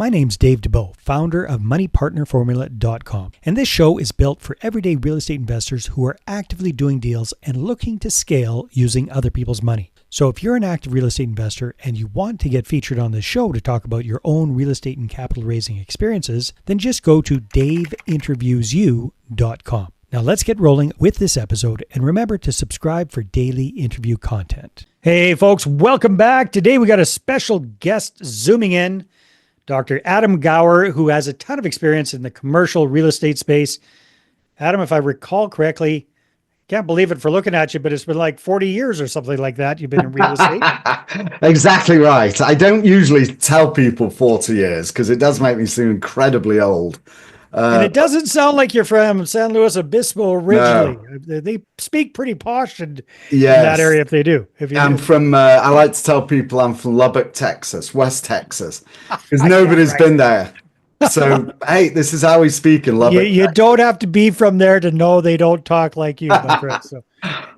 My name's Dave DeBow, founder of MoneyPartnerFormula.com, and this show is built for everyday real estate investors who are actively doing deals and looking to scale using other people's money. So if you're an active real estate investor and you want to get featured on this show to talk about your own real estate and capital raising experiences, then just go to daveinterviewsyou.com. Now let's get rolling with this episode, and remember to subscribe for daily interview content. Hey folks, welcome back. Today we got a special guest zooming in, Dr. Adam Gower, who has a ton of experience in the commercial real estate space. Adam, if I recall correctly, can't believe it for looking at you, but it's been like 40 years or something like that you've been in real estate. Exactly right. I don't usually tell people 40 years because it does make me seem incredibly old. And it doesn't sound like you're from San Luis Obispo originally. No. They speak pretty posh in that area if they do. I'm from, I like to tell people I'm from Lubbock, Texas, West Texas, because nobody's been there. So, hey, this is how we speak in Lubbock. You don't have to be from there to know they don't talk like you, my friend. So,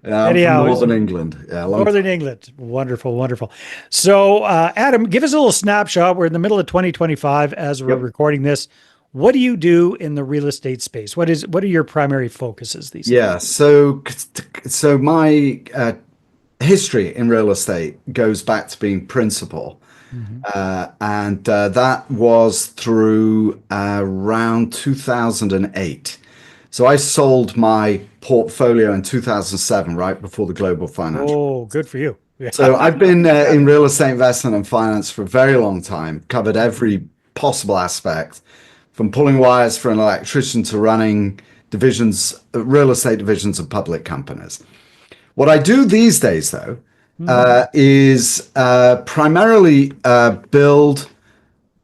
anyhow, from Northern England. Yeah, Northern England. Wonderful, wonderful. So, Adam, give us a little snapshot. We're in the middle of 2025 as we're recording this. What do you do in the real estate space? What are your primary focuses these days? Yeah, so my history in real estate goes back to being principal. And that was through around 2008. So I sold my portfolio in 2007, right before the global financial. Oh, good for you. Yeah. So I've been in real estate investment and finance for a very long time, covered every possible aspect, from pulling wires for an electrician to running divisions, real estate divisions of public companies. What I do these days, though, is primarily build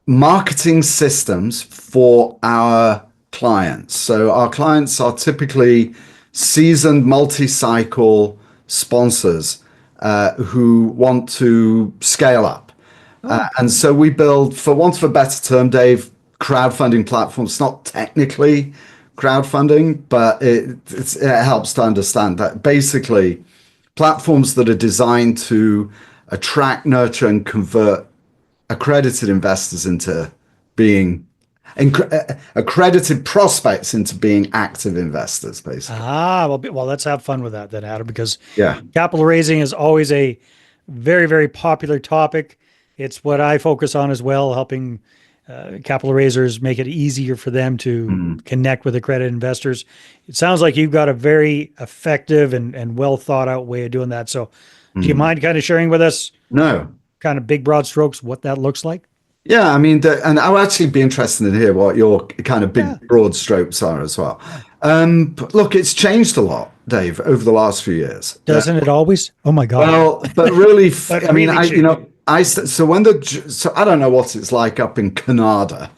marketing systems for our clients. So our clients are typically seasoned multi-cycle sponsors who want to scale up. And so we build, for want of a better term, Dave, crowdfunding platforms. It's not technically crowdfunding, but it helps to understand that basically platforms that are designed to attract, nurture, and convert accredited investors into being accredited prospects into being active investors, basically. Well, let's have fun with that then, Adam, because capital raising is always a very, very popular topic. It's what I focus on as well, helping capital raisers make it easier for them to connect with accredited investors. It sounds like you've got a very effective and well thought out way of doing that. So do you mind kind of sharing with us kind of big broad strokes what that looks like? Yeah, I mean, and I'll actually be interested in hear what your kind of big broad strokes are as well. But look, it's changed a lot, Dave, over the last few years. Doesn't it always? Oh my God. Well, but really, I mean, so I don't know what it's like up in Canada,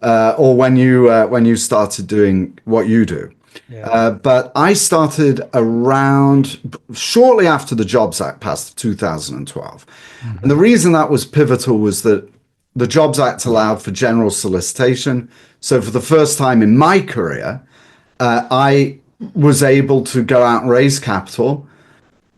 or when you started doing what you do. But I started around shortly after the Jobs Act passed 2012. And the reason that was pivotal was that the Jobs Act allowed for general solicitation. So for the first time in my career, I was able to go out and raise capital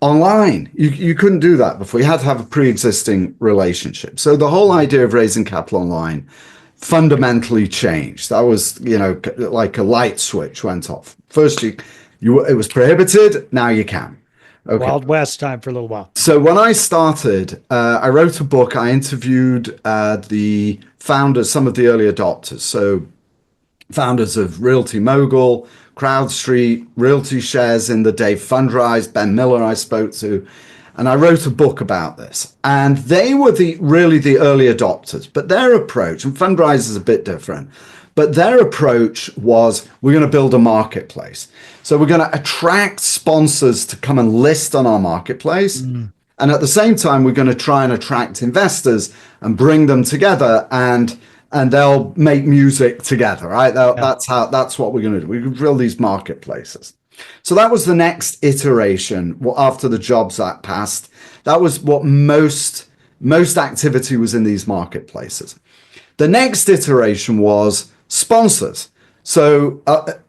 online. You couldn't do that before. You had to have a pre-existing relationship. So the whole idea of raising capital online fundamentally changed. That was, like a light switch went off. First, it was prohibited. Now you can. Okay. Wild West time for a little while. So when I started, I wrote a book. I interviewed the founders, some of the early adopters. So founders of Realty Mogul, CrowdStreet, Realty Shares in the day, Fundrise, Ben Miller I spoke to, and I wrote a book about this. And they were really the early adopters, but their approach, and Fundrise is a bit different, but their approach was, we're going to build a marketplace. So we're going to attract sponsors to come and list on our marketplace. And at the same time, we're going to try and attract investors and bring them together, and they'll make music together, right? That's what we're going to do. We can build these marketplaces. So that was the next iteration after the Jobs Act passed. That was what most activity was in these marketplaces. The next iteration was sponsors. So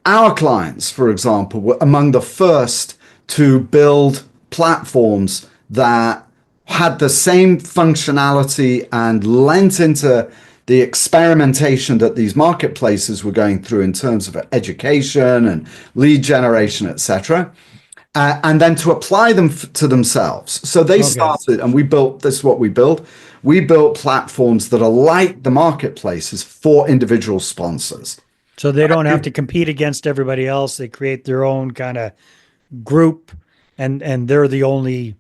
our clients, for example, were among the first to build platforms that had the same functionality and lent into the experimentation that these marketplaces were going through in terms of education and lead generation, etc., and then to apply them to themselves. So they started, and we built this. Is what we built. We built platforms that are like the marketplaces for individual sponsors. So they don't have to compete against everybody else. They create their own kind of group, and they're the only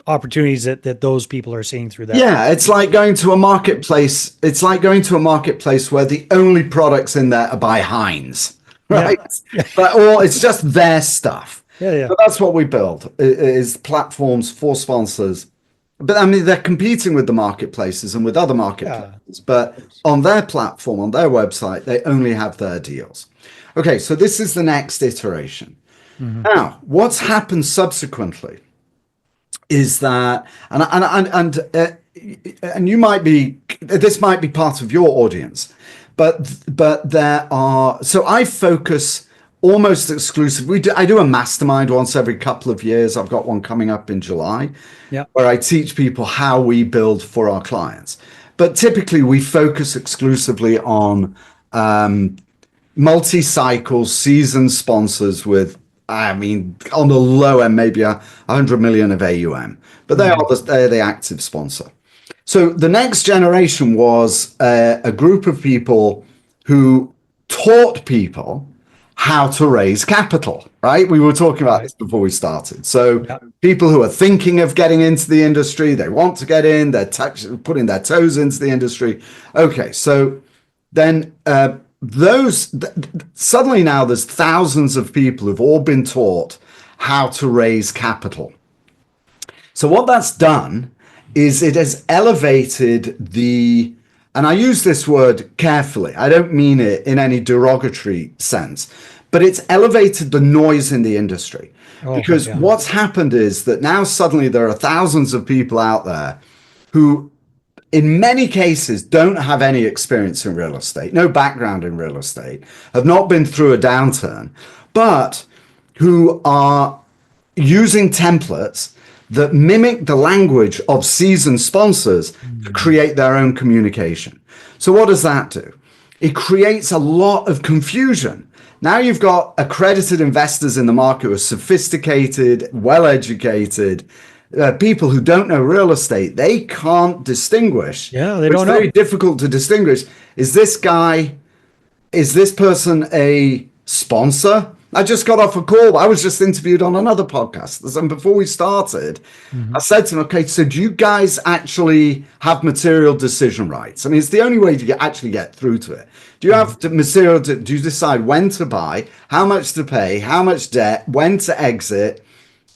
opportunities that those people are seeing through that. Yeah, it's like going to a marketplace. It's like going to a marketplace where the only products in there are by Heinz, right? Yeah. But it's just their stuff. Yeah. But that's what we build, is platforms for sponsors. But I mean, they're competing with the marketplaces and with other marketplaces. But on their platform, on their website, they only have their deals. Okay, so this is the next iteration. Now, what's happened subsequently is that, and you might be, this might be part of your audience, but there are, so I focus almost exclusively. I do a mastermind once every couple of years. I've got one coming up in July, where I teach people how we build for our clients. But typically, we focus exclusively on multi-cycle seasoned sponsors with, I mean, on the low end, maybe 100 million of AUM, but they're the active sponsor. So the next generation was a group of people who taught people how to raise capital, right? We were talking about this before we started. So people who are thinking of getting into the industry, they want to get in, they're putting their toes into the industry. Okay, so then suddenly now there's thousands of people who've all been taught how to raise capital. So what that's done is it has elevated the, and I use this word carefully, I don't mean it in any derogatory sense, but it's elevated the noise in the industry. Because what's happened is that now suddenly there are thousands of people out there who in many cases don't have any experience in real estate, no background in real estate, have not been through a downturn, but who are using templates that mimic the language of seasoned sponsors to create their own communication. So what does that do? It creates a lot of confusion. Now you've got accredited investors in the market who are sophisticated, well-educated, people who don't know real estate. They can't distinguish. Yeah, they don't know. It's very difficult to distinguish. Is this person a sponsor? I just got off a call. I was just interviewed on another podcast. And before we started, I said to them, okay, so do you guys actually have material decision rights? I mean, it's the only way to actually get through to it. Do you have material, do you decide when to buy, how much to pay, how much debt, when to exit,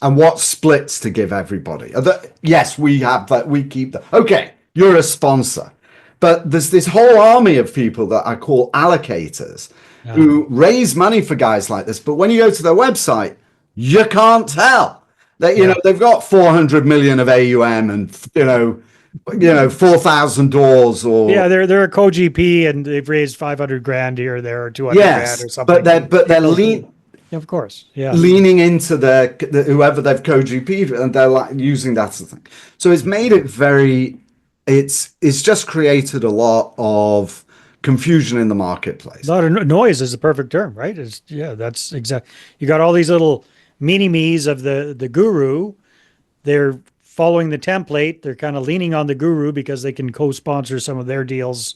and what splits to give everybody? Yes, we have that. We keep that. Okay, you're a sponsor. But there's this whole army of people that I call allocators who raise money for guys like this. But when you go to their website, you can't tell that, you know, they've got 400 million of AUM and, you know, 4,000 doors or. Yeah, they're a co-GP and they've raised 500 grand here or there or 200 grand or something. But they're of course. Yeah. Leaning into the whoever they've co-GP'd and they're like using that as a thing. So it's made it it's just created a lot of confusion in the marketplace. A lot of noise is the perfect term, right? That's exact. You got all these little mini-me's of the guru. They're following the template. They're kind of leaning on the guru because they can co-sponsor some of their deals.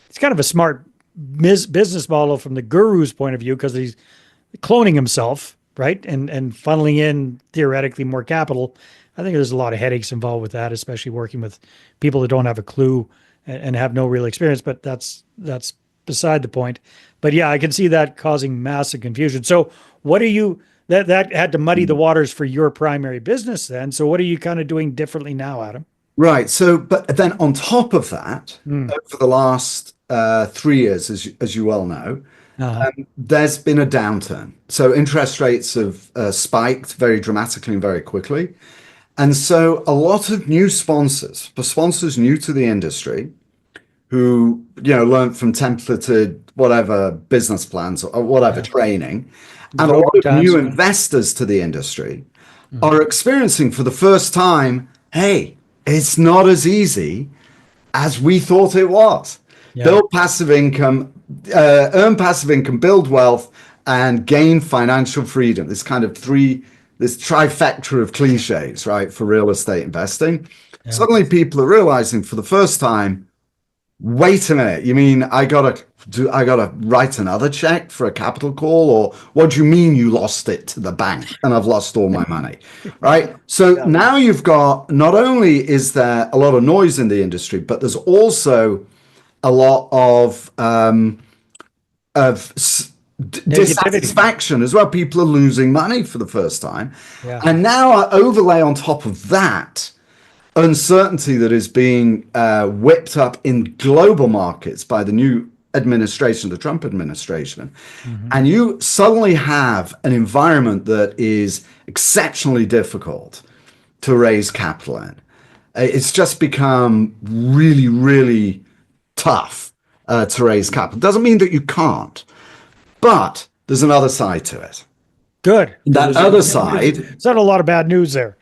It's kind of a smart business model from the guru's point of view because he's cloning himself, right? And funneling in theoretically more capital. I think there's a lot of headaches involved with that, especially working with people that don't have a clue and have no real experience, but that's beside the point. But yeah, I can see that causing massive confusion. So what are you, that had to muddy the waters for your primary business then. So what are you kind of doing differently now, Adam? Right. So, but then on top of that, over the last 3 years, as you well know, there's been a downturn. So interest rates have spiked very dramatically and very quickly. And so a lot of new sponsors, for sponsors new to the industry, who, you know, learned from templated whatever business plans or whatever training, and a lot of new investors to the industry are experiencing for the first time, hey, it's not as easy as we thought it was. build passive income, earn passive income, build wealth, and gain financial freedom. This trifecta of cliches, right, for real estate investing. Yeah. Suddenly people are realizing for the first time, wait a minute, you mean I gotta write another check for a capital call, or what do you mean you lost it to the bank and I've lost all my money, right? So now you've got, not only is there a lot of noise in the industry, but there's also a lot of dissatisfaction as well. People are losing money for the first time. Yeah. And now I overlay on top of that uncertainty that is being whipped up in global markets by the new administration, the Trump administration. Mm-hmm. And you suddenly have an environment that is exceptionally difficult to raise capital in. It's just become really, really tough to raise capital. Doesn't mean that you can't, but there's another side to it. Good. That other side. It's not a lot of bad news there.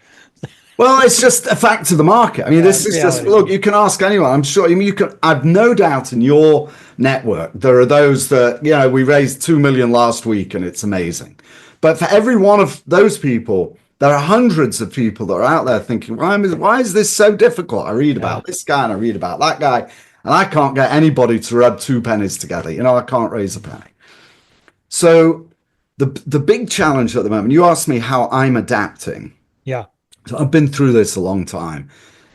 Well, it's just a fact of the market. I mean, this is just, look, you can ask anyone. I'm sure, I mean, I've no doubt in your network, there are those that, we raised 2 million last week and it's amazing. But for every one of those people, there are hundreds of people that are out there thinking, why is this so difficult? I read about this guy and I read about that guy, and I can't get anybody to rub 2 pennies together. I can't raise a penny. So the big challenge at the moment, you asked me how I'm adapting. Yeah. So I've been through this a long time,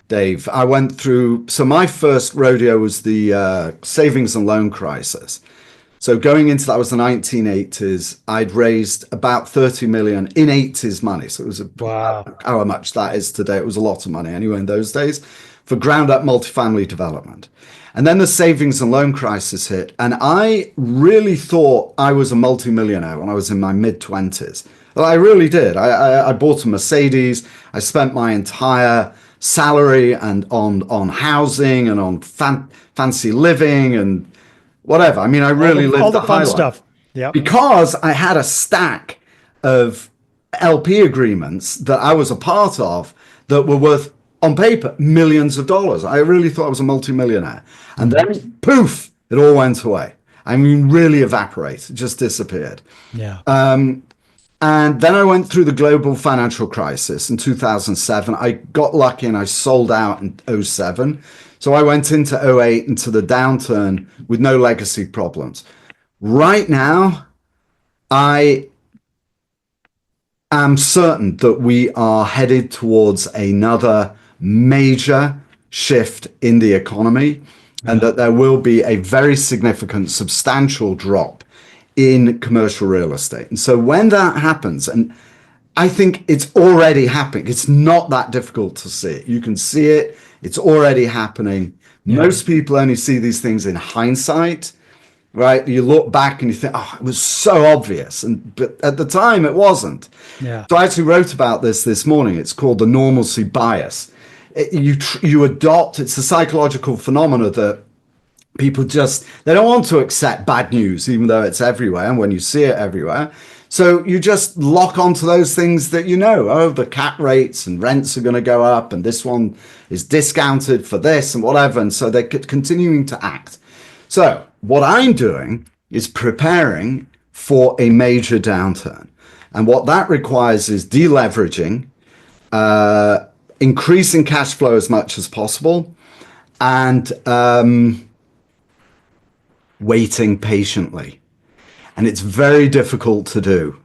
Dave. I went through, so my first rodeo was the savings and loan crisis. So going into that was the 1980s. I'd raised about 30 million in 80s money. So it was how much that is today. It was a lot of money anyway in those days for ground up multifamily development. And then the savings and loan crisis hit. And I really thought I was a multimillionaire when I was in my mid-20s. Well, I really did. I bought a Mercedes. I spent my entire salary and on housing and on fancy living and whatever. I mean, I really lived all the fun stuff. Yeah. Because I had a stack of LP agreements that I was a part of that were worth, on paper, millions of dollars. I really thought I was a multimillionaire. And then, poof, it all went away. I mean, really evaporated, just disappeared. Yeah. And then I went through the global financial crisis in 2007. I got lucky and I sold out in 2007. So I went into 2008 into the downturn with no legacy problems. Right now, I am certain that we are headed towards another major shift in the economy, and that there will be a very significant, substantial drop in commercial real estate. And so when that happens, and I think it's already happening, it's not that difficult to see. You can see it, it's already happening. Yeah. Most people only see these things in hindsight, right? You look back and you think, oh, it was so obvious. But at the time, it wasn't. Yeah. So I actually wrote about this morning. It's called the normalcy bias. You adopt, it's a psychological phenomena that people they don't want to accept bad news, even though it's everywhere and when you see it everywhere. So you just lock onto those things that the cap rates and rents are going to go up and this one is discounted for this and whatever. And so they're continuing to act. So what I'm doing is preparing for a major downturn. And what that requires is deleveraging, increasing cash flow as much as possible, and waiting patiently. And it's very difficult to do.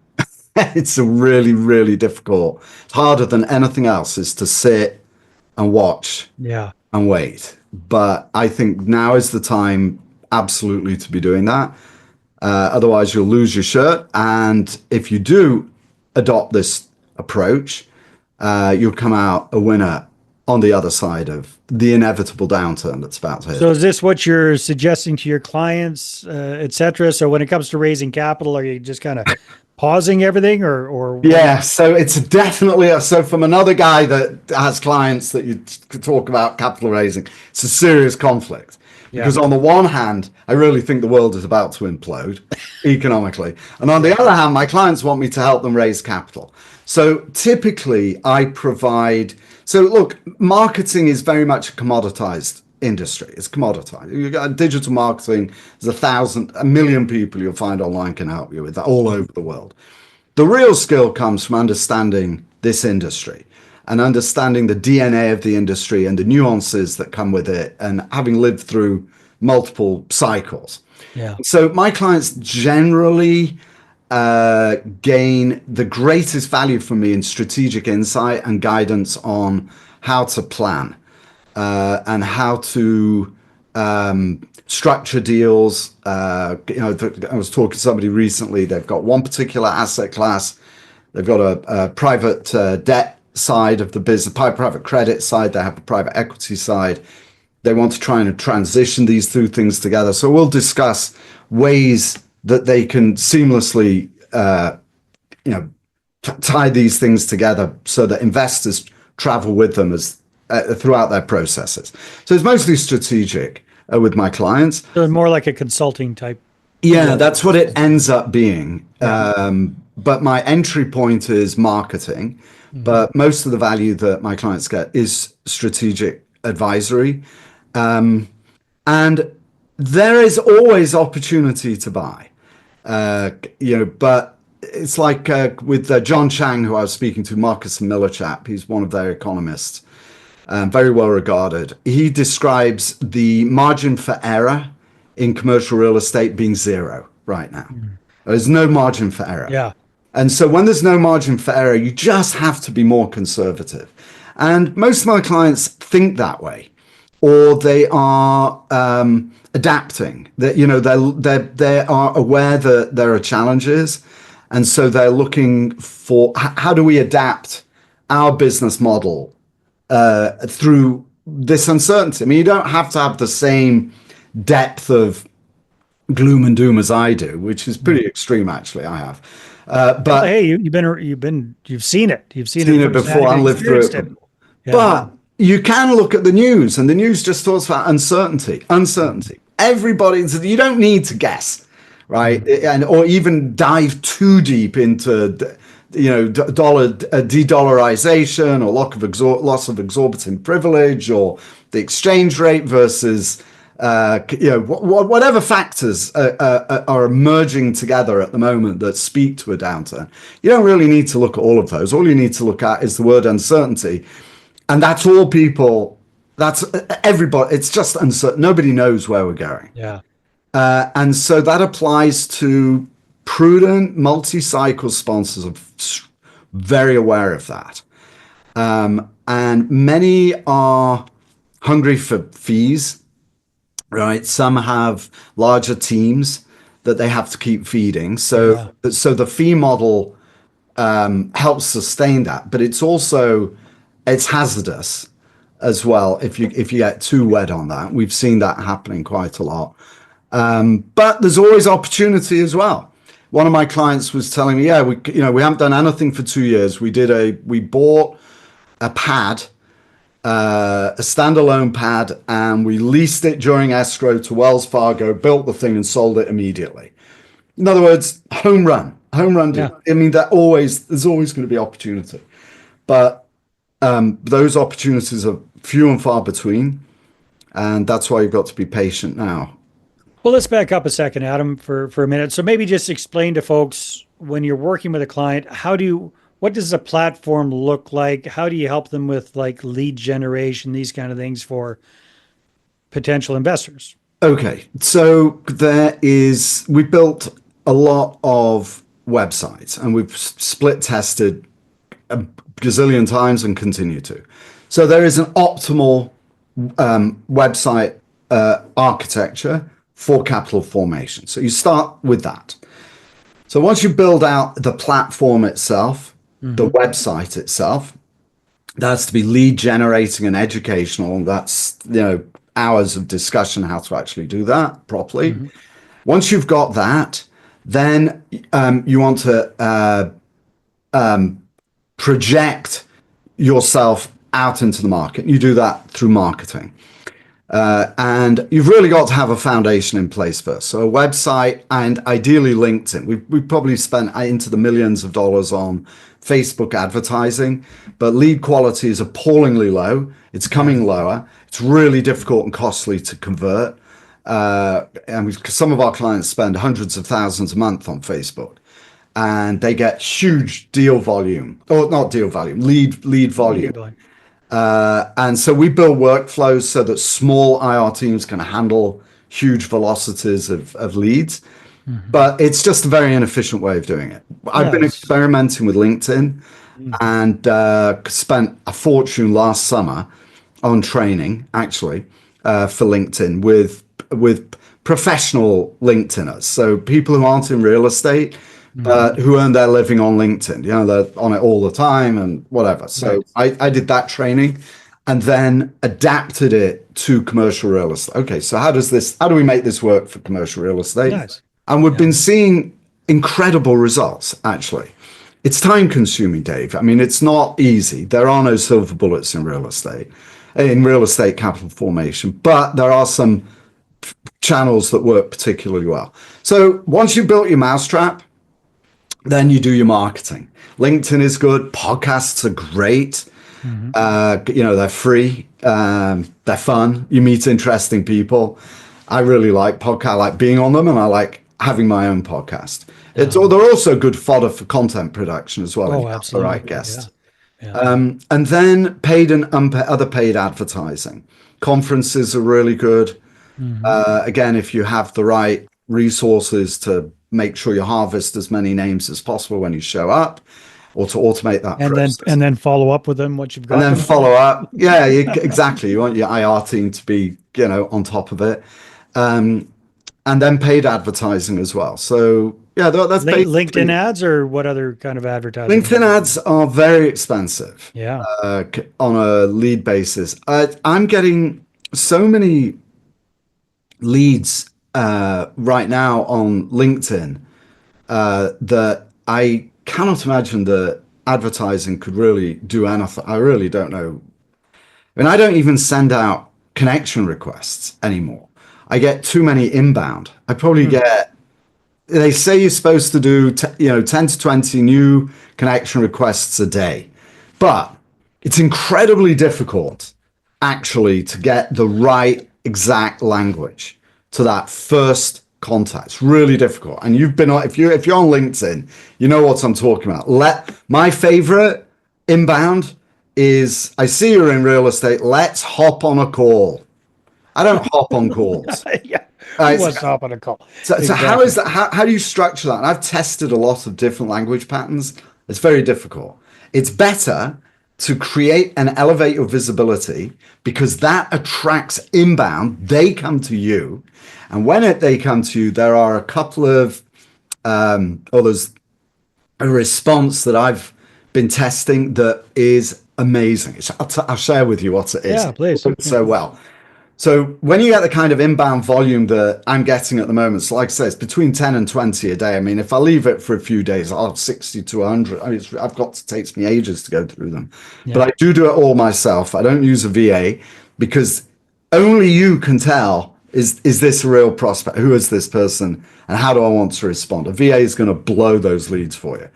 It's a really, really difficult. It's harder than anything else is to sit and watch and wait. But I think now is the time absolutely to be doing that. Otherwise, you'll lose your shirt. And if you do adopt this approach, you'll come out a winner on the other side of the inevitable downturn that's about to hit. So is this what you're suggesting to your clients, et cetera? So when it comes to raising capital, are you just kind of pausing everything or? Yeah, so it's definitely, so from another guy that has clients that you could talk about capital raising, it's a serious conflict. Because on the one hand, I really think the world is about to implode economically. And on the other hand, my clients want me to help them raise capital. So typically I provide, so look, marketing is very much a commoditized industry. It's commoditized. You got digital marketing. There's 1,000, 1 million people you'll find online can help you with that all over the world. The real skill comes from understanding this industry and understanding the DNA of the industry and the nuances that come with it, and having lived through multiple cycles. Yeah. So my clients generally gain the greatest value from me in strategic insight and guidance on how to plan and how to structure deals. I was talking to somebody recently. They've got one particular asset class. They've got a private debt side of the business, private credit side. They have a private equity side. They want to try and transition these two things together. So we'll discuss ways that they can seamlessly, tie these things together so that investors travel with them as throughout their processes. So it's mostly strategic with my clients. So more like a consulting type. Yeah, that's what it ends up being. But my entry point is marketing. But most of the value that my clients get is strategic advisory. And there is always opportunity to buy, but it's like with John Chang, who I was speaking to, Marcus and Miller chap. He's one of their economists, very well regarded. He describes the margin for error in commercial real estate being zero right now. There's no margin for error. Yeah. And so when there's no margin for error, you just have to be more conservative. And most of my clients think that way, or they are adapting. That they are aware that there are challenges, and so they're looking for how do we adapt our business model through this uncertainty. I mean, you don't have to have the same depth of gloom and doom as I do, which is pretty extreme, actually. I have, but hey, you've seen it. You've seen it before and lived through it. Yeah. But you can look at the news, and the news just talks about uncertainty. Everybody, you don't need to guess, right? And or even dive too deep into, dollar de-dollarization or loss of exorbitant privilege, or the exchange rate versus, whatever factors are emerging together at the moment that speak to a downturn. You don't really need to look at all of those. All you need to look at is the word uncertainty. And that's all people, that's everybody. It's just uncertain. Nobody knows where we're going. Yeah. And so that applies to prudent multi-cycle sponsors are very aware of that. And many are hungry for fees, right? Some have larger teams that they have to keep feeding. So the fee model helps sustain that, but it's hazardous as well if you get too wet on that. We've seen that happening quite a lot. But there's always opportunity as well. One of my clients was telling me, we haven't done anything for 2 years. We bought a pad, a standalone pad, and we leased it during escrow to Wells Fargo, built the thing and sold it immediately. In other words, home run. Yeah. I mean, there's always going to be opportunity, but those opportunities are few and far between, and that's why you've got to be patient now. Well, let's back up a second, Adam, for a minute. So maybe just explain to folks, when you're working with a client, what does a platform look like? How do you help them with like lead generation, these kind of things for potential investors? Okay, so we built a lot of websites, and we've split tested a gazillion times and continue to. So there is an optimal website architecture for capital formation. So you start with that. So once you build out the platform itself, the website itself, that's to be lead generating and educational. That's hours of discussion how to actually do that properly. Once you've got that, then you want to project yourself out into the market. You do that through marketing. And you've really got to have a foundation in place first. So a website, and ideally LinkedIn. We've probably spent into the millions of dollars on Facebook advertising, but lead quality is appallingly low. It's coming lower. It's really difficult and costly to convert. And some of our clients spend hundreds of thousands a month on Facebook, and they get huge deal volume, or not deal volume, lead volume. And so we build workflows so that small IR teams can handle huge velocities of leads. But it's just a very inefficient way of doing it. I've been experimenting with LinkedIn and spent a fortune last summer on training, actually, for LinkedIn with professional LinkedIners. So people who aren't in real estate, but who earn their living on LinkedIn. You know, they're on it all the time and whatever. So I did that training and then adapted it to commercial real estate. Okay, so how do we make this work for commercial real estate? Nice. And we've been seeing incredible results, actually. It's time consuming, Dave. I mean, it's not easy. There are no silver bullets in real estate capital formation, but there are some channels that work particularly well. So once you've built your mousetrap, then you do your marketing. LinkedIn is good. Podcasts are great. They're free. They're fun. You meet interesting people. I really like podcasts. I like being on them, and I like having my own podcast. They're also good fodder for content production as well. Oh, absolutely. The right guests. And then paid and other paid advertising. Conferences are really good. Again, if you have the right resources to make sure you harvest as many names as possible when you show up, or to automate that process. And then follow up with them what you've got. And then follow up. Yeah, exactly. You want your IR team to be, on top of it. And then paid advertising as well. So yeah, that's LinkedIn ads, or what other kind of advertising? LinkedIn ads are very expensive. Yeah. On a lead basis. I'm getting so many leads right now on LinkedIn that I cannot imagine that advertising could really do anything. I really don't know. I mean, I don't even send out connection requests anymore. I get too many inbound. I probably they say you're supposed to do 10 to 20 new connection requests a day, but it's incredibly difficult actually to get the right exact language to that first contact. It's really difficult. And you've been on, if you're on LinkedIn, you know what I'm talking about. My favorite inbound is, I see you're in real estate. Let's hop on a call. I don't hop on calls. Yeah. Who wants to hop on a call? So how is that? How do you structure that? And I've tested a lot of different language patterns. It's very difficult. It's better to create and elevate your visibility, because that attracts inbound. They come to you. And when they come to you, there are a couple of, there's a response that I've been testing that is amazing. I'll share with you what it is. Yeah, please. So well. So when you get the kind of inbound volume that I'm getting at the moment, so like I say, it's between 10 and 20 a day. I mean, if I leave it for a few days, I'll have 60 to 100. I mean, it takes me ages to go through them. Yeah. But I do it all myself. I don't use a VA, because only you can tell, is this a real prospect? Who is this person? And how do I want to respond? A VA is going to blow those leads for you.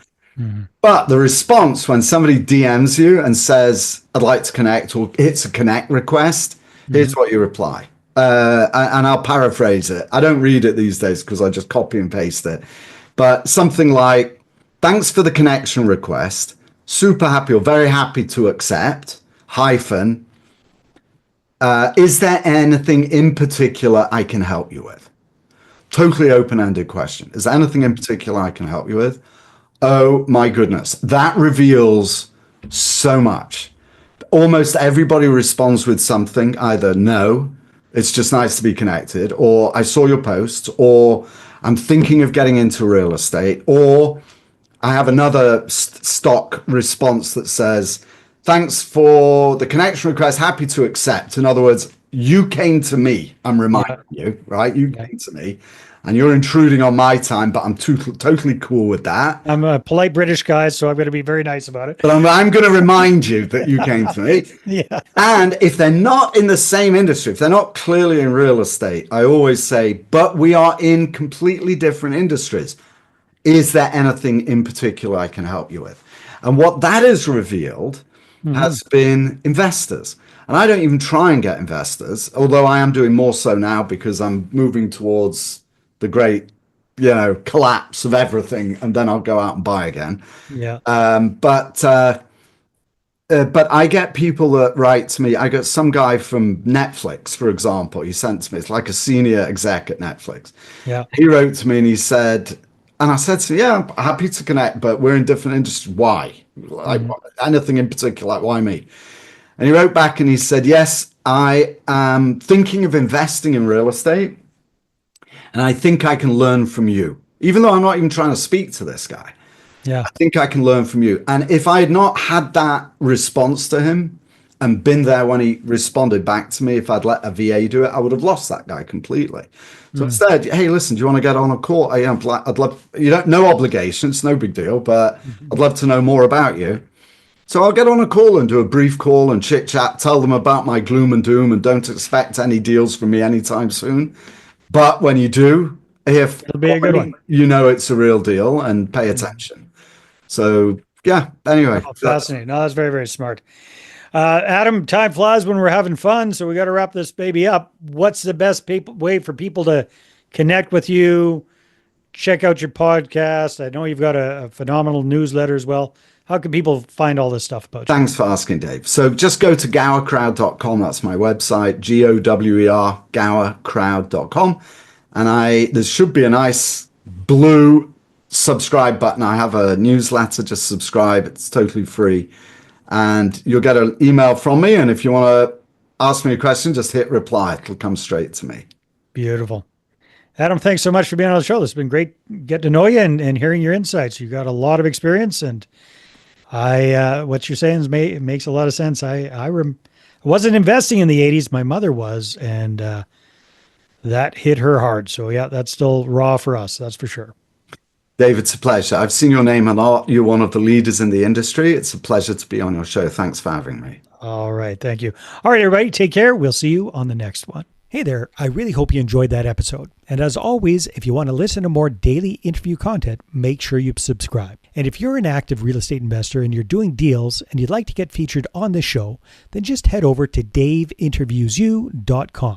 But the response when somebody DMs you and says, I'd like to connect, or hits a connect request, here's what you reply. And I'll paraphrase it. I don't read it these days because I just copy and paste it. But something like, thanks for the connection request. Super happy or very happy to accept. Hyphen. Is there anything in particular I can help you with? Totally open-ended question. Is there anything in particular I can help you with? Oh my goodness. That reveals so much. Almost everybody responds with something, either no, it's just nice to be connected, or I saw your post, or I'm thinking of getting into real estate, or I have another stock response that says, thanks for the connection request, happy to accept. In other words, you came to me, I'm reminding you, right? You came to me. And you're intruding on my time, but I'm totally cool with that. I'm a polite British guy, so I'm going to be very nice about it. But I'm going to remind you that you came to me. Yeah. And if they're not in the same industry, if they're not clearly in real estate, I always say, but we are in completely different industries. Is there anything in particular I can help you with? And what that has revealed has been investors. And I don't even try and get investors, although I am doing more so now because I'm moving towards the great, collapse of everything, and then I'll go out and buy again. Yeah. But I get people that write to me. I got some guy from Netflix, for example. He sent to me. It's like a senior exec at Netflix. Yeah. He wrote to me and he said, and I said to him, yeah, I'm happy to connect, but we're in different industries. Why? Like anything in particular? Like, why me? And he wrote back and he said, yes, I am thinking of investing in real estate, and I think I can learn from you, even though I'm not even trying to speak to this guy. Yeah. I think I can learn from you. And if I had not had that response to him and been there when he responded back to me, if I'd let a VA do it, I would have lost that guy completely. So instead, hey, listen, do you want to get on a call? I'd love, no obligation, it's no big deal, but I'd love to know more about you. So I'll get on a call and do a brief call and chit chat, tell them about my gloom and doom, and don't expect any deals from me anytime soon. But when you do, if it'll be a good one, it's a real deal, and pay attention. So yeah, anyway. Oh, fascinating. No, that's very, very smart. Adam, time flies when we're having fun, so we got to wrap this baby up. What's the best way for people to connect with you, check out your podcast? I know you've got a phenomenal newsletter as well. How can people find all this stuff about you? Thanks for asking, Dave. So just go to gowercrowd.com. That's my website, GOWER, gowercrowd.com. And there should be a nice blue subscribe button. I have a newsletter. Just subscribe. It's totally free. And you'll get an email from me. And if you want to ask me a question, just hit reply. It'll come straight to me. Beautiful. Adam, thanks so much for being on the show. This has been great getting to know you and hearing your insights. You've got a lot of experience, and what you're saying makes a lot of sense. I wasn't investing in the 80s. My mother was, and that hit her hard. So yeah, that's still raw for us. That's for sure. Dave, it's a pleasure. I've seen your name a lot. You're one of the leaders in the industry. It's a pleasure to be on your show. Thanks for having me. All right. Thank you. All right, everybody. Take care. We'll see you on the next one. Hey there. I really hope you enjoyed that episode. And as always, if you want to listen to more daily interview content, make sure you subscribe. And if you're an active real estate investor and you're doing deals and you'd like to get featured on this show, then just head over to daveinterviewsyou.com.